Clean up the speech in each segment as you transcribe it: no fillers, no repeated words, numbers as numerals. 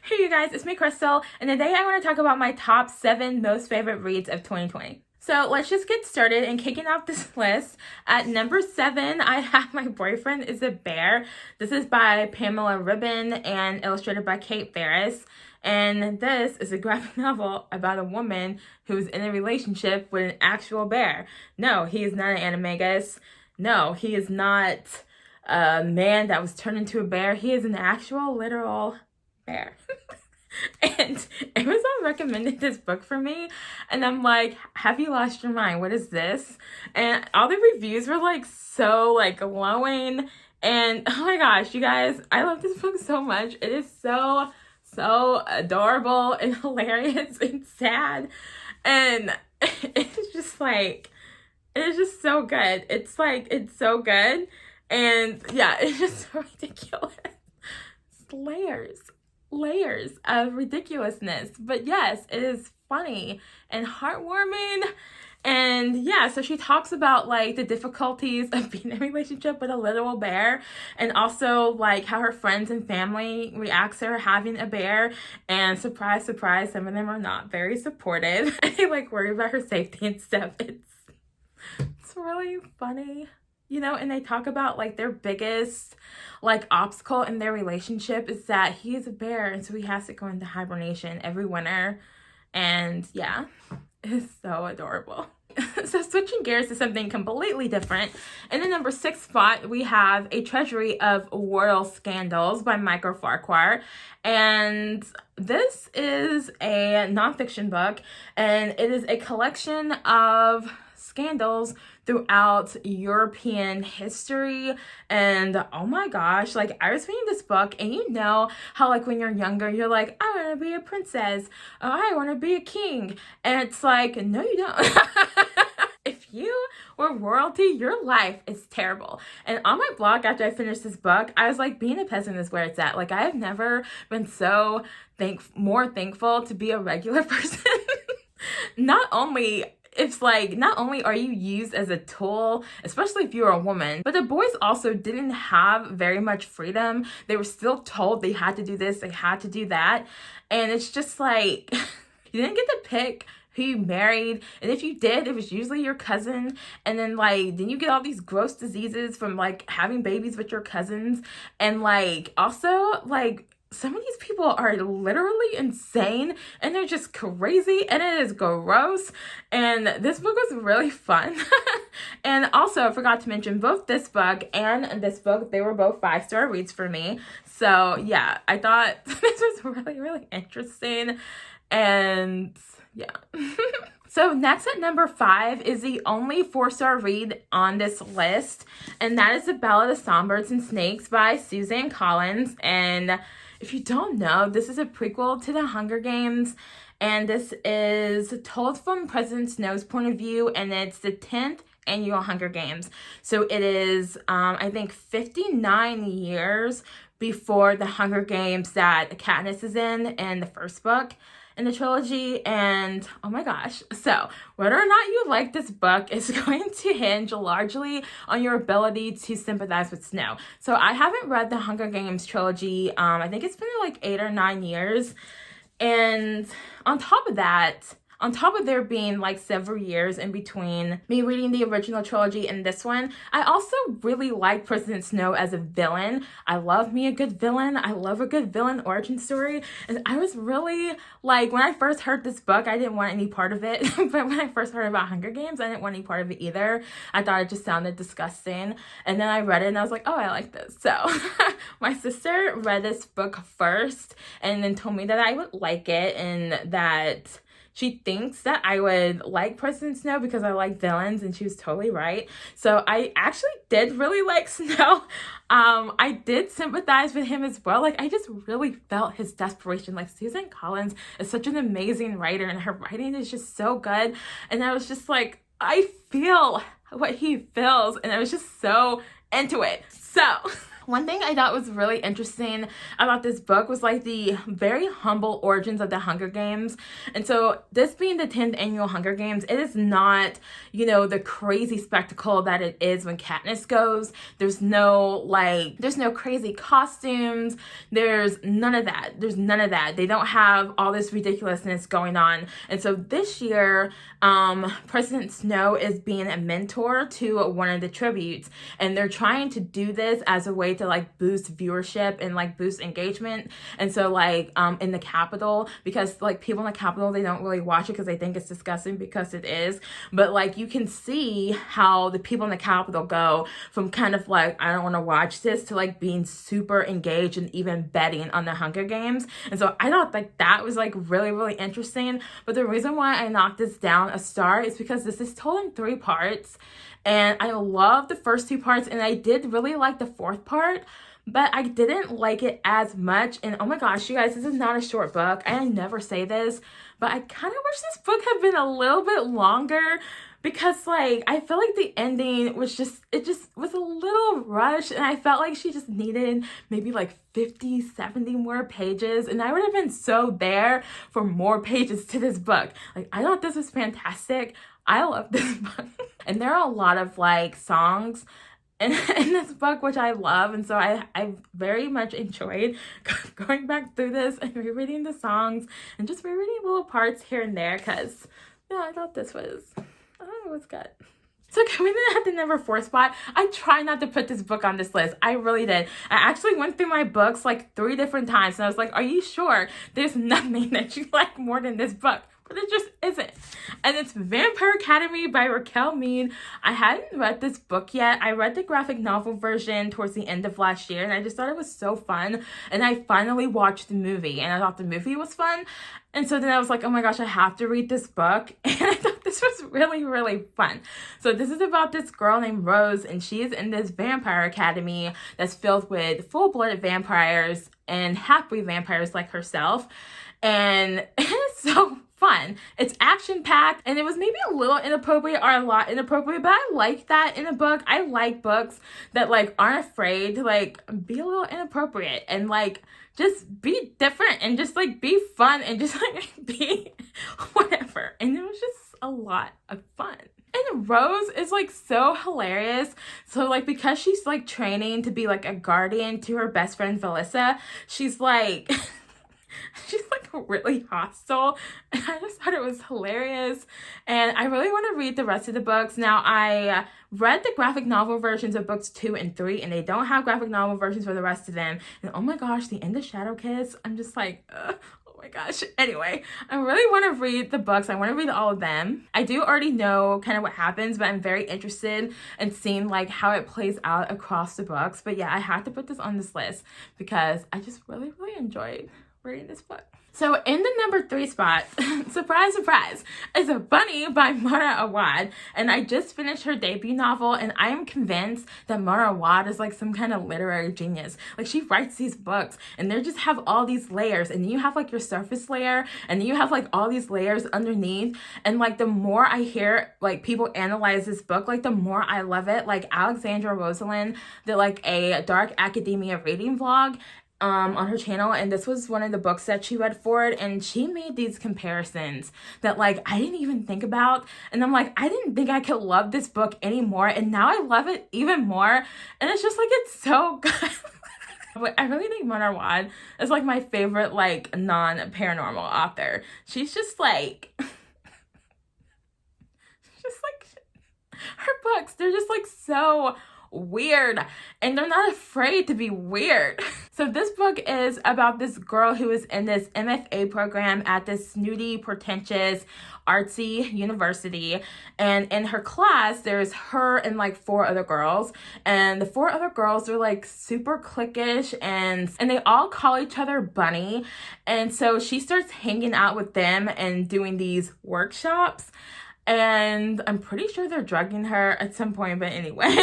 Hey you guys, it's me Crystal, and today I want to talk about my top 7 most favorite reads of 2020. So let's just get started and kicking off this list. At number 7, I have My Boyfriend is a Bear. This is by Pamela Ribon and illustrated by Kate Ferris. And this is a graphic novel about a woman who's in a relationship with an actual bear. No, he is not an animagus. No, he is not a man that was turned into a bear. He is an actual, literal bear. And Amazon recommended this book for me, and I'm like, have you lost your mind? What is this? And all the reviews were like so like glowing, and oh my gosh, you guys, I love this book so much. It is so adorable and hilarious and sad, and it's just like, it's just so good. It's so good, and yeah, it's just so ridiculous. It's layers of ridiculousness, but yes, it is funny and heartwarming. And yeah, so she talks about like the difficulties of being in a relationship with a literal bear, and also like how her friends and family reacts to her having a bear, and surprise some of them are not very supportive. They like worry about her safety and stuff. It's really funny. You know, and they talk about like their biggest like obstacle in their relationship is that he is a bear, and so he has to go into hibernation every winter. And yeah, it's so adorable. So switching gears to something completely different, in the number 6 spot we have A Treasury of Royal Scandals by Michael Farquhar. And this is a nonfiction book, and it is a collection of scandals throughout European history. And oh my gosh, like I was reading this book, and you know how like when you're younger you're like, I want to be a princess, oh, I want to be a king, and it's like, no you don't. If you were royalty, your life is terrible. And on my blog after I finished this book, I was like, being a peasant is where it's at. Like I have never been so more thankful to be a regular person. Not only are you used as a tool, especially if you're a woman, but the boys also didn't have very much freedom. They were still told they had to do this, they had to do that. And it's just like, you didn't get to pick who you married, and if you did, it was usually your cousin. And then then you get all these gross diseases from like having babies with your cousins. And like also like some of these people are literally insane, and they're just crazy, and it is gross. And this book was really fun. And also, I forgot to mention, both this book and this book, they were both 5-star reads for me. So yeah, I thought this was really interesting. And yeah. So next at number 5 is the only 4-star read on this list, and that is The Ballad of Songbirds and Snakes by Suzanne Collins. And if you don't know, this is a prequel to The Hunger Games, and this is told from President Snow's point of view, and it's the 10th annual Hunger Games. So it is, I think, 59 years before the Hunger Games that Katniss is in the first book in the trilogy. And oh my gosh, so whether or not you like this book is going to hinge largely on your ability to sympathize with Snow. So I haven't read the Hunger Games trilogy. I think it's been like 8 or 9 years. And on top of there being like several years in between me reading the original trilogy and this one, I also really like President Snow as a villain. I love me a good villain. I love a good villain origin story. And I was really like, when I first heard this book, I didn't want any part of it. But when I first heard about Hunger Games, I didn't want any part of it either. I thought it just sounded disgusting. And then I read it and I was like, oh, I like this. So my sister read this book first and then told me that I would like it, and that she thinks that I would like President Snow because I like villains, and she was totally right. So I actually did really like Snow. I did sympathize with him as well. Like I just really felt his desperation. Like Suzanne Collins is such an amazing writer, and her writing is just so good. And I was just like, I feel what he feels, and I was just so into it. So One thing I thought was really interesting about this book was like the very humble origins of the Hunger Games. And so this being the 10th annual Hunger Games, it is not, you know, the crazy spectacle that it is when Katniss goes. There's no crazy costumes. There's none of that. They don't have all this ridiculousness going on. And so this year, President Snow is being a mentor to one of the tributes, and they're trying to do this as a way to like boost viewership and like boost engagement. And so like in the Capitol, because like people in the Capitol, they don't really watch it because they think it's disgusting, because it is, but like you can see how the people in the Capitol go from kind of like, I don't want to watch this, to like being super engaged and even betting on the Hunger Games. And so I thought like that was like really, really interesting. But the reason why I knocked this down a star is because this is told in 3 parts. And I love the first 2 parts, and I did really like the 4th part, but I didn't like it as much. And oh my gosh, you guys, this is not a short book. I never say this, but I kind of wish this book had been a little bit longer, because like I feel like the ending was just was a little rushed, and I felt like she just needed maybe like 50, 70 more pages, and I would have been so there for more pages to this book. Like, I thought this was fantastic. I love this book. And there are a lot of like songs in this book, which I love. And so I very much enjoyed going back through this and rereading the songs and just rereading little parts here and there, because yeah, I thought it was good. So coming in at the number 4 spot, I try not to put this book on this list. I really did. I actually went through my books like 3 different times, and I was like, are you sure there's nothing that you like more than this book? But it just isn't. And it's Vampire Academy by Raquel Mead. I hadn't read this book yet. I read the graphic novel version towards the end of last year, and I just thought it was so fun. And I finally watched the movie, and I thought the movie was fun. And so then I was like, oh my gosh, I have to read this book. And I thought this was really, really fun. So this is about this girl named Rose, and she is in this vampire academy that's filled with full-blooded vampires and half-breed vampires like herself. And it's so fun. It's action-packed, and it was maybe a little inappropriate or a lot inappropriate, but I like that in a book. I like books that like aren't afraid to like be a little inappropriate and like just be different and just like be fun and just like be whatever. And it was just a lot of fun. And Rose is like so hilarious. So like, because she's like training to be like a guardian to her best friend Valissa, she's like she's like really hostile, and I just thought it was hilarious. And I really want to read the rest of the books. Now, I read the graphic novel versions of books 2 and 3, and they don't have graphic novel versions for the rest of them. And oh my gosh, the end of Shadow Kiss, I'm just like, oh my gosh. Anyway, I really want to read the books. I want to read all of them. I do already know kind of what happens, but I'm very interested in seeing like how it plays out across the books. But yeah, I had to put this on this list because I just really, really enjoyed reading this book. So in the number 3 spot, surprise, surprise, is A Bunny by Mara Awad. And I just finished her debut novel, and I am convinced that Mara Awad is like some kind of literary genius. Like, she writes these books, and they just have all these layers, and then you have like your surface layer, and then you have like all these layers underneath. And like, the more I hear like people analyze this book, like the more I love it. Like, Alexandra Rosalind did like a dark academia reading vlog on her channel, and this was one of the books that she read for it, and she made these comparisons that like I didn't even think about, and I'm like, I didn't think I could love this book anymore, and now I love it even more. And it's just like, it's so good. But I really think Mona Awad is like my favorite like non-paranormal author. She's just like her books, they're just like so weird, and they're not afraid to be weird. So this book is about this girl who is in this MFA program at this snooty, pretentious, artsy university, and in her class there's her and like 4 other girls, and the 4 other girls are like super cliquish, and they all call each other Bunny. And so she starts hanging out with them and doing these workshops, and I'm pretty sure they're drugging her at some point, but anyway.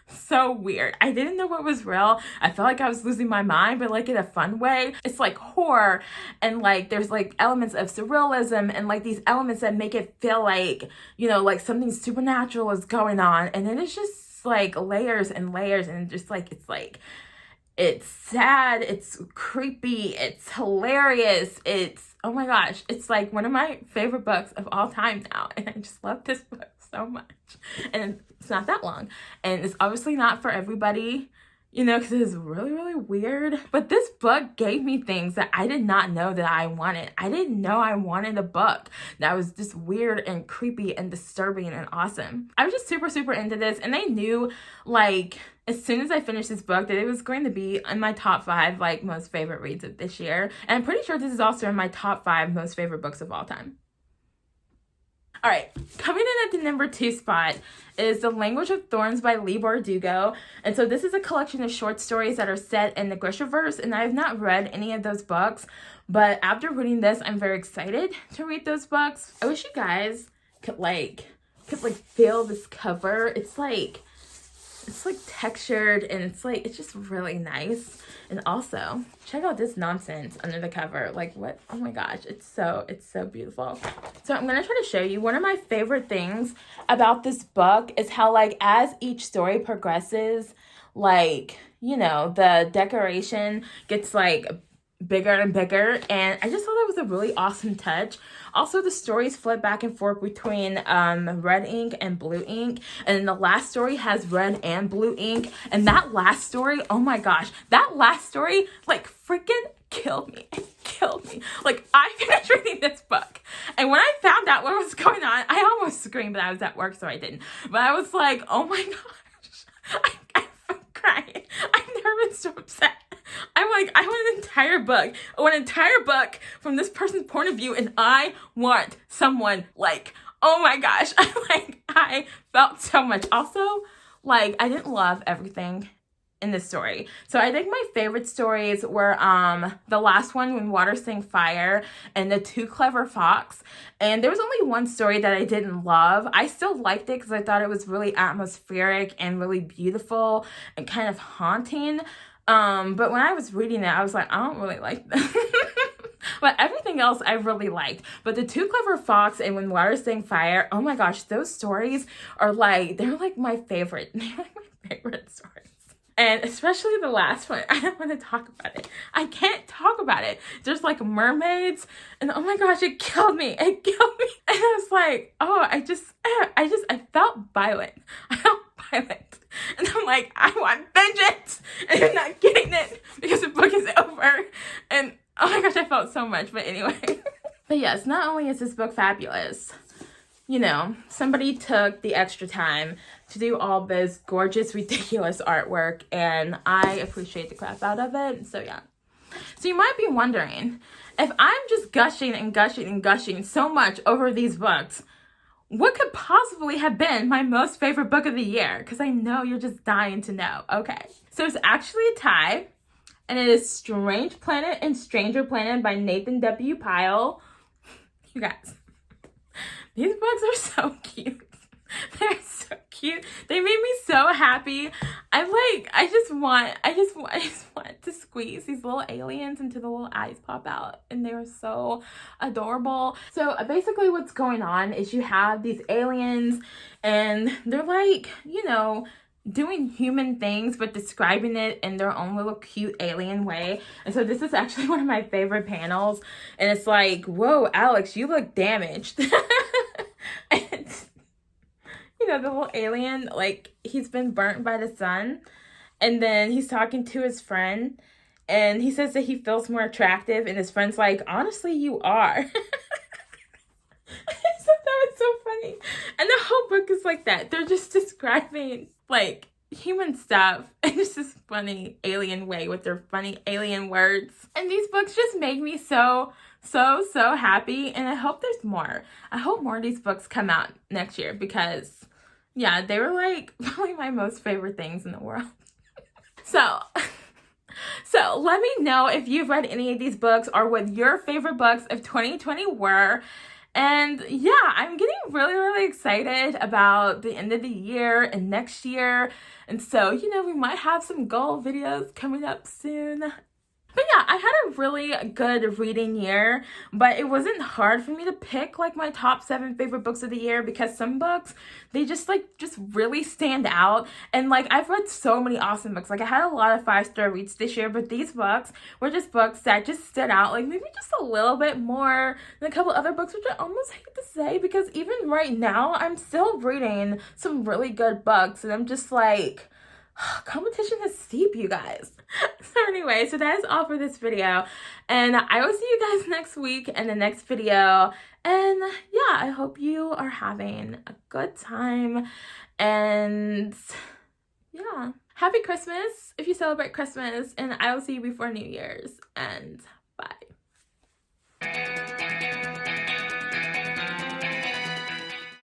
So weird. I didn't know what was real. I felt like I was losing my mind, but like in a fun way. It's like horror, and like there's like elements of surrealism and like these elements that make it feel like, you know, like something supernatural is going on. And then it's just just like layers and layers, and just like it's sad, it's creepy, it's hilarious, it's, oh my gosh, it's like one of my favorite books of all time now, and I just love this book so much. And it's not that long, and it's obviously not for everybody, you know, because it's really, really weird. But this book gave me things that I did not know that I wanted. I didn't know I wanted a book that was just weird and creepy and disturbing and awesome. I was just super, super into this, and I knew, like, as soon as I finished this book, that it was going to be in my top 5, like, most favorite reads of this year. And I'm pretty sure this is also in my top 5 most favorite books of all time. All right, coming in at the number 2 spot is The Language of Thorns by Leigh Bardugo. And so this is a collection of short stories that are set in the Grishaverse, and I have not read any of those books, but after reading this, I'm very excited to read those books. I wish you guys could feel this cover. It's like textured, and it's just really nice. And also, check out this nonsense under the cover. Like, what? Oh my gosh, it's so beautiful. So I'm gonna try to show you one of my favorite things about this book is how, like, as each story progresses, like, you know, the decoration gets like bigger and bigger, and I just thought that was a really awesome touch. Also, the stories flip back and forth between red ink and blue ink, and then the last story has red and blue ink, and that last story, oh my gosh, that last story, like, freaking killed me. It killed me. Like, I finished reading this book, and when I found out what was going on, I almost screamed, but I was at work, so I didn't. But I was like, oh my gosh, I'm crying. I've never been so upset. I'm like, I want an entire book from this person's point of view, and I want someone, like, oh my gosh, I felt so much. Also, like, I didn't love everything in this story. So I think my favorite stories were the last one, When Waters Sing Fire, and The Too Clever Fox. And there was only one story that I didn't love. I still liked it because I thought it was really atmospheric and really beautiful and kind of haunting. But when I was reading it, I was like, I don't really like this. But everything else I really liked. But The Too Clever Fox and When Waters Sing Fire, oh my gosh, those stories are like, they're like my favorite. They're like my favorite stories. And especially the last one, I don't want to talk about it. I can't talk about it. There's like mermaids, and oh my gosh, it killed me. It killed me. And I was like, oh, I felt violent. I felt violent. And I'm like, I want vengeance, and I'm not getting it because the book is over. And oh my gosh, I felt so much. But anyway. But yes, not only is this book fabulous, you know, somebody took the extra time to do all this gorgeous, ridiculous artwork, and I appreciate the crap out of it. So yeah. So you might be wondering, if I'm just gushing and gushing and gushing so much over these books, what could possibly have been my most favorite book of the year? Because I know you're just dying to know. Okay. So it's actually a tie, and it is Strange Planet and Stranger Planet by Nathan W. Pyle. You guys, these books are so cute. They're so cute. They made me so happy. I just want to squeeze these little aliens until the little eyes pop out, and they were so adorable. So basically what's going on is you have these aliens, and they're like, you know, doing human things but describing it in their own little cute alien way. And so this is actually one of my favorite panels, and it's like, whoa, Alex, you look damaged. And you know, the little alien, like, he's been burnt by the sun, and then he's talking to his friend, and he says that he feels more attractive, and his friend's like, honestly, you are. I thought that was so funny. And the whole book is like that. They're just describing, like, human stuff in just this funny alien way with their funny alien words. And these books just make me so happy, and I hope there's more. I hope more of these books come out next year, because yeah, they were like probably my most favorite things in the world. So let me know if you've read any of these books or what your favorite books of 2020 were. And yeah, I'm getting really excited about the end of the year and next year. And so, you know, we might have some goal videos coming up soon. But yeah, I had a really good reading year, but it wasn't hard for me to pick like my top 7 favorite books of the year because some books, they just really stand out. And like I've read so many awesome books. Like I had a lot of 5-star reads this year, but these books were just books that just stood out like maybe just a little bit more than a couple other books, which I almost hate to say because even right now I'm still reading some really good books and I'm just like, competition is steep, you guys. So anyway, so that is all for this video. And I will see you guys next week in the next video. And yeah, I hope you are having a good time. And yeah, happy Christmas if you celebrate Christmas. And I will see you before New Year's. And